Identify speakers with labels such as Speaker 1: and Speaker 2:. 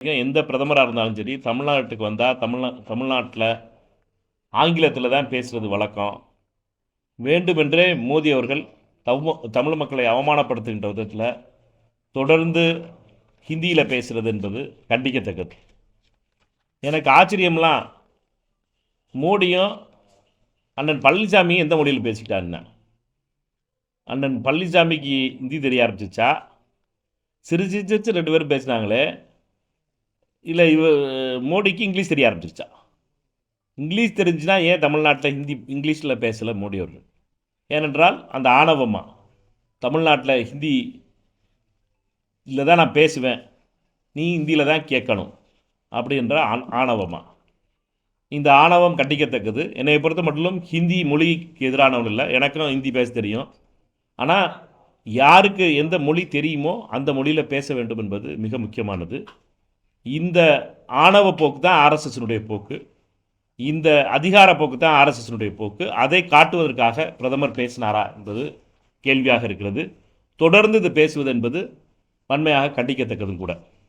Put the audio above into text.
Speaker 1: எந்த பிரதமராக இருந்தாலும் சரி தமிழ்நாட்டுக்கு வந்தால் தமிழ்நாட்டில் ஆங்கிலத்தில் தான் பேசுகிறது வழக்கம். வேண்டுமென்றே மோடி அவர்கள் தமிழ் மக்களை அவமானப்படுத்துகின்ற விதத்தில் தொடர்ந்து ஹிந்தியில் பேசுகிறது என்பது கண்டிக்கத்தக்கது. எனக்கு ஆச்சரியம்லாம், மோடியும் அண்ணன் பழனிசாமியும் எந்த மொழியில் பேசிக்கிட்டாருன்னா, அண்ணன் பழனிசாமிக்கு ஹிந்தி தெரிய ஆரம்பிச்சிச்சா, சிரிச்சு 2 பேரும் பேசினாங்களே, இல்லை மோடிக்கு இங்கிலீஷ் தெரிய ஆரம்பிச்சிருச்சா? இங்கிலீஷ் தெரிஞ்சுன்னா ஏன் தமிழ்நாட்டில் இங்கிலீஷில் பேசலை மோடி அவர்கள்? ஏனென்றால் அந்த ஆணவமாக தமிழ்நாட்டில் ஹிந்தி இல்லை தான் நான் பேசுவேன், நீ ஹிந்தியில் தான் கேட்கணும் அப்படின்ற ஆணவமாக. இந்த ஆணவம் கண்டிக்கத்தக்கது. என்னை பொறுத்த மட்டும் ஹிந்தி மொழிக்கு எதிரானவன் இல்லை, எனக்கும் ஹிந்தி பேச தெரியும். ஆனால் யாருக்கு எந்த மொழி தெரியுமோ அந்த மொழியில் பேச வேண்டும் என்பது மிக முக்கியமானது. இந்த ஆணவ போக்கு தான் ஆர்எஸ்எஸ்னுடைய போக்கு, இந்த அதிகார போக்கு தான் ஆர்எஸ்எஸ்னுடைய போக்கு. அதை காட்டுவதற்காக பிரதமர் பேசினாரா என்பது கேள்வியாக இருக்கிறது. தொடர்ந்து இது பேசுவது என்பது வன்மையாக கண்டிக்கத்தக்கதும் கூட.